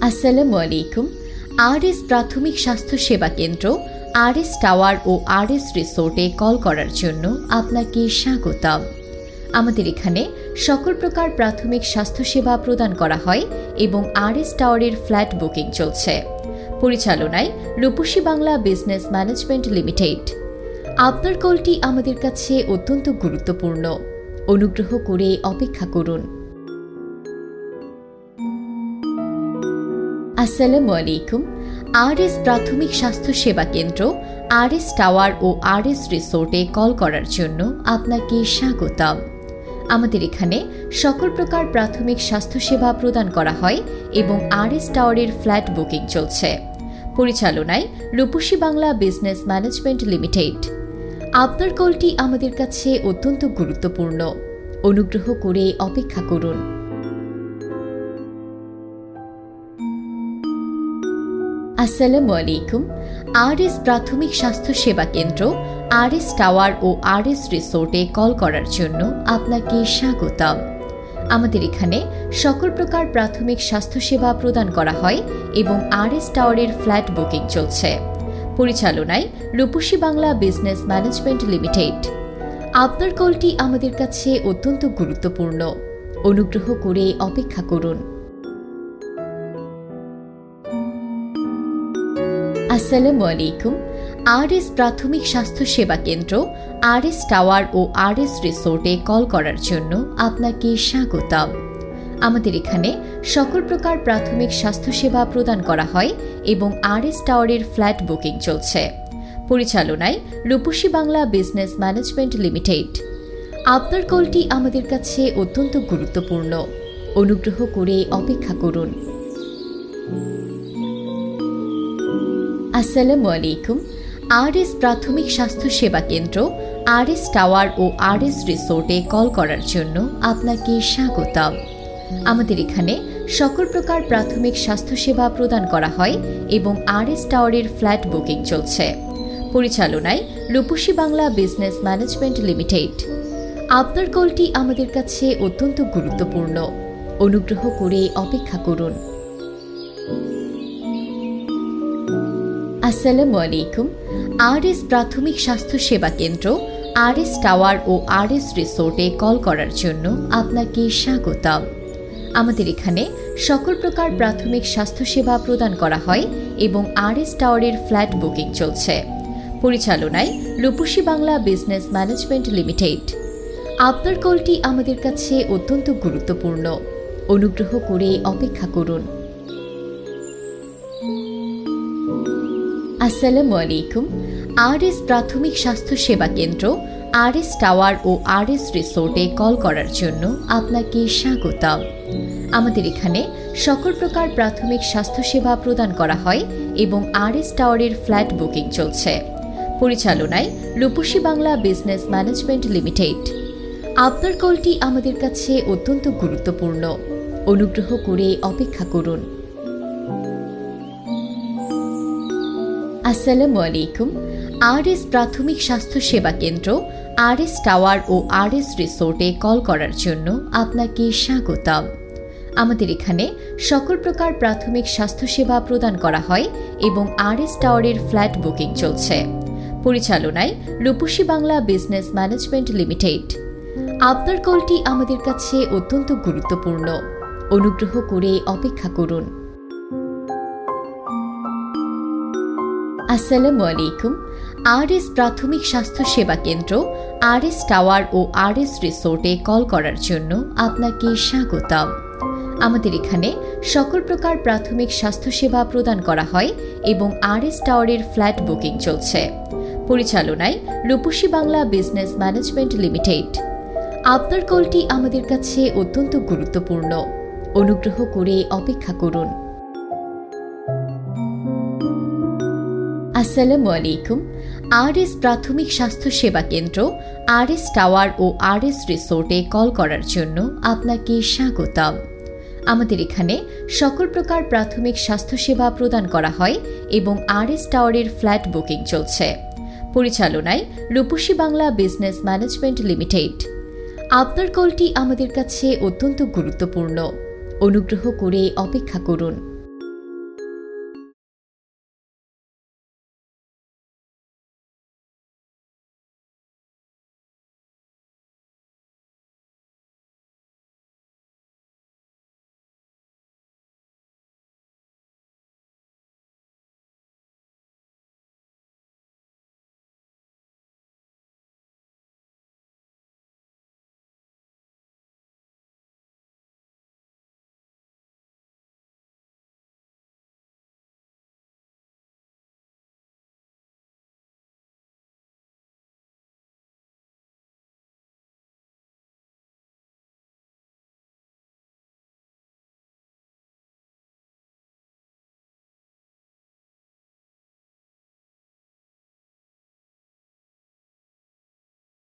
আসসালামু আলাইকুম। আরএস প্রাথমিক স্বাস্থ্য সেবা কেন্দ্র, আরএস টাওয়ার ও আরএস রিসোর্টে কল করার জন্য আপনাকে স্বাগতম। আমাদের এখানে সকল প্রকার প্রাথমিক স্বাস্থ্যসেবা প্রদান করা হয় এবং আরএস টাওয়ারের ফ্ল্যাট বুকিং চলছে। পরিচালনায় রূপসী বাংলা বিজনেস ম্যানেজমেন্ট লিমিটেড। আপনার কলটি আমাদের কাছে অত্যন্ত গুরুত্বপূর্ণ। অনুগ্রহ করে অপেক্ষা করুন। আসসালামু আলাইকুম। আরএস প্রাথমিক স্বাস্থ্য সেবা কেন্দ্র, আরএস টাওয়ার ও আরএস রিসোর্টে কল করার জন্য আপনাকে স্বাগতম। আমাদের এখানে সকল প্রকার প্রাথমিক স্বাস্থ্যসেবা প্রদান করা হয় এবং আরএস টাওয়ারের ফ্ল্যাট বুকিং চলছে। পরিচালনায় রূপসী বাংলা বিজনেস ম্যানেজমেন্ট লিমিটেড। আপনার কলটি আমাদের কাছে অত্যন্ত গুরুত্বপূর্ণ। অনুগ্রহ করে অপেক্ষা করুন। আসসালামু আলাইকুম। আরএস প্রাথমিক স্বাস্থ্য সেবা কেন্দ্র, আরএস টাওয়ার ও আরএস রিসোর্টে কল করার জন্য আপনাকে স্বাগতম। আমাদের এখানে সকল প্রকার প্রাথমিক স্বাস্থ্যসেবা প্রদান করা হয় এবং আরএস টাওয়ারের ফ্ল্যাট বুকিং চলছে। পরিচালনায় রূপসী বাংলা বিজনেস ম্যানেজমেন্ট লিমিটেড। আপনার কলটি আমাদের কাছে অত্যন্ত গুরুত্বপূর্ণ। অনুগ্রহ করে অপেক্ষা করুন। আসসালামু আলাইকুম। আরএস প্রাথমিক স্বাস্থ্য সেবা কেন্দ্র, আরএস টাওয়ার ও আরএস রিসোর্টে কল করার জন্য আপনাকে স্বাগতম। আমাদের এখানে সকল প্রকার প্রাথমিক স্বাস্থ্যসেবা প্রদান করা হয় এবং আরএস টাওয়ারের ফ্ল্যাট বুকিং চলছে। পরিচালনায় রূপসী বাংলা বিজনেস ম্যানেজমেন্ট লিমিটেড। আপনার কলটি আমাদের কাছে অত্যন্ত গুরুত্বপূর্ণ। অনুগ্রহ করে অপেক্ষা করুন। আসসালামু আলাইকুম। আরএস প্রাথমিক স্বাস্থ্য সেবা কেন্দ্র, আরএস টাওয়ার ও আরএস রিসোর্টে কল করার জন্য আপনাকে স্বাগতম। আমাদের এখানে সকল প্রকার প্রাথমিক স্বাস্থ্যসেবা প্রদান করা হয় এবং আরএস টাওয়ারের ফ্ল্যাট বুকিং চলছে। পরিচালনায় রূপসী বাংলা বিজনেস ম্যানেজমেন্ট লিমিটেড। আপনার কলটি আমাদের কাছে অত্যন্ত গুরুত্বপূর্ণ। অনুগ্রহ করে অপেক্ষা করুন। আসসালামু আলাইকুম। আরএস প্রাথমিক স্বাস্থ্য সেবা কেন্দ্র, আরএস টাওয়ার ও আরএস রিসোর্টে কল করার জন্য আপনাকে স্বাগতম। আমাদের এখানে সকল প্রকার প্রাথমিক স্বাস্থ্যসেবা প্রদান করা হয় এবং আরএস টাওয়ারের ফ্ল্যাট বুকিং চলছে। পরিচালনায় রূপসী বাংলা বিজনেস ম্যানেজমেন্ট লিমিটেড। আপনার কলটি আমাদের কাছে অত্যন্ত গুরুত্বপূর্ণ। অনুগ্রহ করে অপেক্ষা করুন। আসসালামু আলাইকুম। আরএস প্রাথমিক স্বাস্থ্য সেবা কেন্দ্র, আরএস টাওয়ার ও আরএস রিসোর্টে কল করার জন্য আপনাকে স্বাগতম। আমাদের এখানে সকল প্রকার প্রাথমিক স্বাস্থ্যসেবা প্রদান করা হয় এবং আরএস টাওয়ারের ফ্ল্যাট বুকিং চলছে। পরিচালনায় রূপসী বাংলা বিজনেস ম্যানেজমেন্ট লিমিটেড। আপনার কলটি আমাদের কাছে অত্যন্ত গুরুত্বপূর্ণ। অনুগ্রহ করে অপেক্ষা করুন। আসসালামু আলাইকুম। আরএস প্রাথমিক স্বাস্থ্য সেবা কেন্দ্র, আরএস টাওয়ার ও আরএস রিসোর্টে কল করার জন্য আপনাকে স্বাগতম। আমাদের এখানে সকল প্রকার প্রাথমিক স্বাস্থ্যসেবা প্রদান করা হয় এবং আরএস টাওয়ারের ফ্ল্যাট বুকিং চলছে। পরিচালনায় রূপসী বাংলা বিজনেস ম্যানেজমেন্ট লিমিটেড। আপনার কলটি আমাদের কাছে অত্যন্ত গুরুত্বপূর্ণ। অনুগ্রহ করে অপেক্ষা করুন। আসসালামু আলাইকুম। আরএস প্রাথমিক স্বাস্থ্য সেবা কেন্দ্র, আরএস টাওয়ার ও আরএস রিসোর্টে কল করার জন্য আপনাকে স্বাগতম। আমাদের এখানে সকল প্রকার প্রাথমিক স্বাস্থ্যসেবা প্রদান করা হয় এবং আরএস টাওয়ারের ফ্ল্যাট বুকিং চলছে। পরিচালনায় রূপসী বাংলা বিজনেস ম্যানেজমেন্ট লিমিটেড। আপনার কলটি আমাদের কাছে অত্যন্ত গুরুত্বপূর্ণ। অনুগ্রহ করে অপেক্ষা করুন। আসসালামু আলাইকুম। আরএস প্রাথমিক স্বাস্থ্য সেবা কেন্দ্র, আরএস টাওয়ার ও আরএস রিসোর্টে কল করার জন্য আপনাকে স্বাগতম। আমাদের এখানে সকল প্রকার প্রাথমিক স্বাস্থ্যসেবা প্রদান করা হয় এবং আরএস টাওয়ারের ফ্ল্যাট বুকিং চলছে। পরিচালনায় রূপসী বাংলা বিজনেস ম্যানেজমেন্ট লিমিটেড। আপনার কলটি আমাদের কাছে অত্যন্ত গুরুত্বপূর্ণ। অনুগ্রহ করে অপেক্ষা করুন।